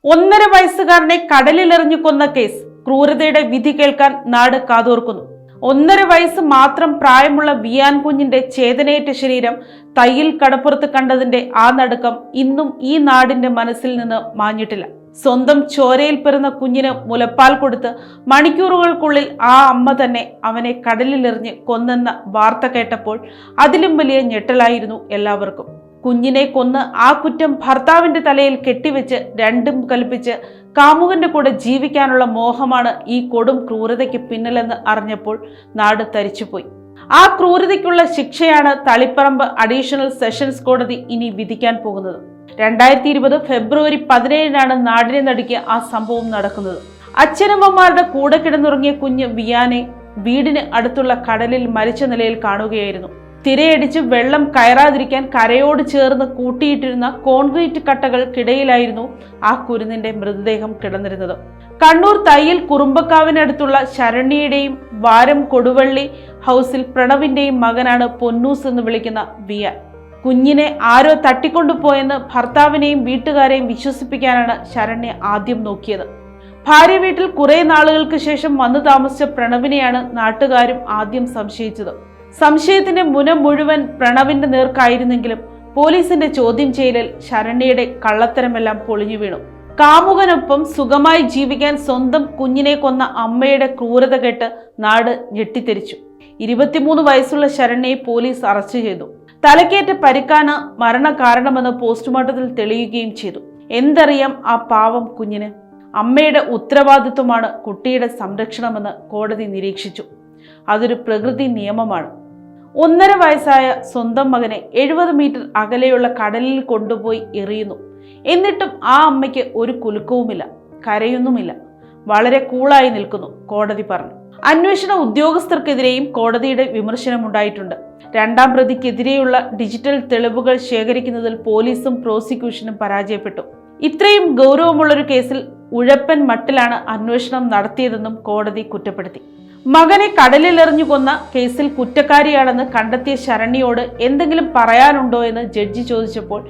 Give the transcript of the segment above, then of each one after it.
1.5 വയസ്സുകാരനെ കടലിലെറിഞ്ഞു കൊന്ന കേസ് ക്രൂരതയുടെ വിധി കേൾക്കാൻ നാട് കാതോർക്കുന്നു. 1.5 വയസ്സ് മാത്രം പ്രായമുള്ള വിയാൻ കുഞ്ഞിന്റെ ചേതനയേറ്റ ശരീരം തയ്യിൽ കടപ്പുറത്ത് കണ്ടതിന്റെ ആ നടുക്കം ഇന്നും ഈ നാടിന്റെ മനസ്സിൽ നിന്ന് മാഞ്ഞിട്ടില്ല. സ്വന്തം ചോരയിൽ പിറന്ന കുഞ്ഞിന് മുലപ്പാൽ കൊടുത്ത് മണിക്കൂറുകൾക്കുള്ളിൽ ആ അമ്മ തന്നെ അവനെ കടലിലെറിഞ്ഞ് കൊന്നെന്ന വാർത്ത കേട്ടപ്പോൾ അതിലും വലിയ ഞെട്ടലായിരുന്നു എല്ലാവർക്കും. കുഞ്ഞിനെ കൊന്ന് ആ കുറ്റം ഭർത്താവിന്റെ തലയിൽ കെട്ടിവെച്ച് രണ്ടും കൽപ്പിച്ച് കാമുകന്റെ കൂടെ ജീവിക്കാനുള്ള മോഹമാണ് ഈ കൊടും ക്രൂരതയ്ക്ക് പിന്നിലെന്ന് അറിഞ്ഞപ്പോൾ നാട് തരിച്ചുപോയി. ആ ക്രൂരതയ്ക്കുള്ള ശിക്ഷയാണ് തളിപ്പറമ്പ് അഡീഷണൽ സെഷൻസ് കോടതി ഇനി വിധിക്കാൻ പോകുന്നത്. 2020 ഫെബ്രുവരി 17 നാടിനെ നടുക്കിയ ആ സംഭവം നടക്കുന്നത്. അച്ഛനമ്മമാരുടെ കൂടെ കിടന്നുറങ്ങിയ കുഞ്ഞ് വിയാനെ വീടിന് അടുത്തുള്ള കടലിൽ മരിച്ച നിലയിൽ കാണുകയായിരുന്നു. തിരയടിച്ച് വെള്ളം കയറാതിരിക്കാൻ കരയോട് ചേർന്ന് കൂട്ടിയിട്ടിരുന്ന കോൺക്രീറ്റ് കട്ടകൾക്കിടയിലായിരുന്നു ആ കുരുന്നിന്റെ മൃതദേഹം കിടന്നിരുന്നത്. കണ്ണൂർ തയ്യിൽ കുറുമ്പക്കാവിനടുത്തുള്ള ശരണ്യയുടെയും വാരം കൊടുവള്ളി ഹൗസിൽ പ്രണവിന്റെയും മകനാണ് പൊന്നൂസ് എന്ന് വിളിക്കുന്ന വിയാൻ. കുഞ്ഞിനെ ആരോ തട്ടിക്കൊണ്ടുപോയെന്ന് ഭർത്താവിനെയും വീട്ടുകാരെയും വിശ്വസിപ്പിക്കാനാണ് ശരണ്യ ആദ്യം നോക്കിയത്. ഭാര്യ വീട്ടിൽ കുറെ നാളുകൾക്ക് ശേഷം വന്നു താമസിച്ച പ്രണവിനെയാണ് നാട്ടുകാരും ആദ്യം സംശയിച്ചത്. സംശയത്തിന്റെ മുന മുഴുവൻ പ്രണവിന്റെ നേർക്കായിരുന്നെങ്കിലും പോലീസിന്റെ ചോദ്യം ചെയ്യലിൽ ശരണ്യയുടെ കള്ളത്തരമെല്ലാം പൊളിഞ്ഞു വീണു. കാമുകനൊപ്പം സുഖമായി ജീവിക്കാൻ സ്വന്തം കുഞ്ഞിനെ കൊന്ന അമ്മയുടെ ക്രൂരത കേട്ട് നാട് ഞെട്ടിത്തെരിച്ചു. 23 വയസ്സുള്ള ശരണ്യയെ പോലീസ് അറസ്റ്റ് ചെയ്തു. തലക്കേറ്റ പരിക്കാണ് മരണകാരണമെന്ന് പോസ്റ്റ്മോർട്ടത്തിൽ തെളിയുകയും ചെയ്തു. എന്തറിയാം ആ പാവം കുഞ്ഞിന്? അമ്മയുടെ ഉത്തരവാദിത്വമാണ് കുട്ടിയുടെ സംരക്ഷണമെന്ന് കോടതി നിരീക്ഷിച്ചു. അതൊരു പ്രകൃതി നിയമമാണ്. 1.5 വയസ്സായ സ്വന്തം മകനെ 70 മീറ്റർ അകലെയുള്ള കടലിൽ കൊണ്ടുപോയി എറിയുന്നു. എന്നിട്ടും ആ അമ്മയ്ക്ക് ഒരു കുലുക്കവുമില്ല, കരയൊന്നുമില്ല, വളരെ കൂളായി നിൽക്കുന്നു, കോടതി പറഞ്ഞു. അന്വേഷണ ഉദ്യോഗസ്ഥർക്കെതിരെയും കോടതിയുടെ വിമർശനമുണ്ടായിട്ടുണ്ട്. 2ാം പ്രതിക്കെതിരെയുള്ള ഡിജിറ്റൽ തെളിവുകൾ ശേഖരിക്കുന്നതിൽ പോലീസും പ്രോസിക്യൂഷനും പരാജയപ്പെട്ടു. ഇത്രയും ഗൗരവമുള്ളൊരു കേസിൽ ഉഴപ്പൻ മട്ടിലാണ് അന്വേഷണം നടത്തിയതെന്നും കോടതി കുറ്റപ്പെടുത്തി. മകനെ കടലിലെറിഞ്ഞു കൊന്ന കേസിൽ കുറ്റക്കാരിയാണെന്ന് കണ്ടെത്തിയ ശരണ്യയോട് എന്തെങ്കിലും പറയാനുണ്ടോ എന്ന് ജഡ്ജി ചോദിച്ചപ്പോൾ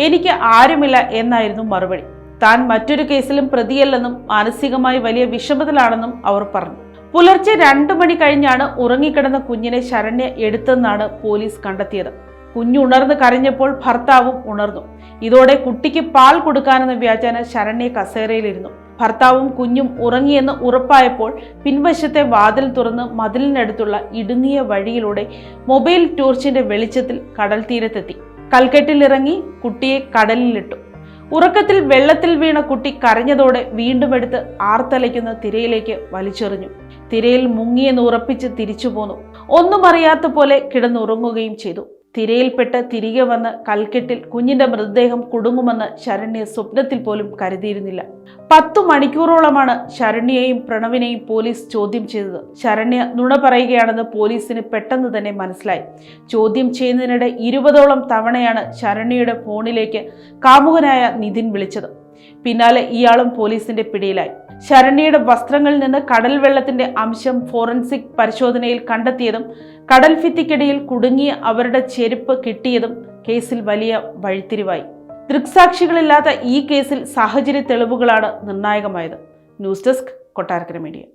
എനിക്ക് ആരുമില്ല എന്നായിരുന്നു മറുപടി. താൻ മറ്റൊരു കേസിലും പ്രതിയല്ലെന്നും മാനസികമായി വലിയ വിഷമത്തിലാണെന്നും അവർ പറഞ്ഞു. പുലർച്ചെ 2 മണി കഴിഞ്ഞാണ് ഉറങ്ങിക്കിടന്ന കുഞ്ഞിനെ ശരണ്യ എടുത്തെന്നാണ് പോലീസ് കണ്ടെത്തിയത്. കുഞ്ഞുണർന്ന് കരഞ്ഞപ്പോൾ ഭർത്താവും ഉണർന്നു. ഇതോടെ കുട്ടിക്ക് പാൽ കൊടുക്കാനെന്ന വ്യാജേന ശരണ്യ കസേരയിലിരുന്നു. ഭർത്താവും കുഞ്ഞും ഉറങ്ങിയെന്ന് ഉറപ്പായപ്പോൾ പിൻവശത്തെ വാതിൽ തുറന്ന് മതിലിനടുത്തുള്ള ഇടുങ്ങിയ വഴിയിലൂടെ മൊബൈൽ ടോർച്ചിന്റെ വെളിച്ചത്തിൽ കടൽ തീരത്തെത്തി. കൽക്കെട്ടിലിറങ്ങി കുട്ടിയെ കടലിലിട്ടു. ഉറക്കത്തിൽ വെള്ളത്തിൽ വീണ കുട്ടി കരഞ്ഞതോടെ വീണ്ടും എടുത്ത് ആർത്തലയ്ക്കുന്ന തിരയിലേക്ക് വലിച്ചെറിഞ്ഞു. തിരയിൽ മുങ്ങിയെന്ന് ഉറപ്പിച്ച് തിരിച്ചു പോന്നു. ഒന്നും അറിയാത്ത പോലെ കിടന്നുറങ്ങുകയും ചെയ്തു. തിരയിൽപ്പെട്ട് തിരികെ വന്ന് കൽക്കെട്ടിൽ കുഞ്ഞിന്റെ മൃതദേഹം കുടുങ്ങുമെന്ന് ശരണ്യ സ്വപ്നത്തിൽ പോലും കരുതിയിരുന്നില്ല. 10 മണിക്കൂറോളമാണ് ശരണ്യയെയും പ്രണവിനെയും പോലീസ് ചോദ്യം ചെയ്തത്. ശരണ്യ നുണ പറയുകയാണെന്ന് പോലീസിന് പെട്ടെന്ന് തന്നെ മനസ്സിലായി. ചോദ്യം ചെയ്യുന്നതിനിടെ 20ഓളം തവണയാണ് ശരണ്യയുടെ ഫോണിലേക്ക് കാമുകനായ നിതിൻ വിളിച്ചത്. പിന്നാലെ ഇയാളും പോലീസിന്റെ പിടിയിലായി. ശരണ്യയുടെ വസ്ത്രങ്ങളിൽ നിന്ന് കടൽ വെള്ളത്തിന്റെ അംശം ഫോറൻസിക് പരിശോധനയിൽ കണ്ടെത്തിയതും കടൽ ഭിത്തിക്കിടയിൽ കുടുങ്ങിയ അവരുടെ ചെരുപ്പ് കിട്ടിയതും കേസിൽ വലിയ വഴിത്തിരിവായി. ദൃക്സാക്ഷികളില്ലാത്ത ഈ കേസിൽ സാഹചര്യ തെളിവുകളാണ് നിർണായകമായത്. News desk, Kottarakkara media.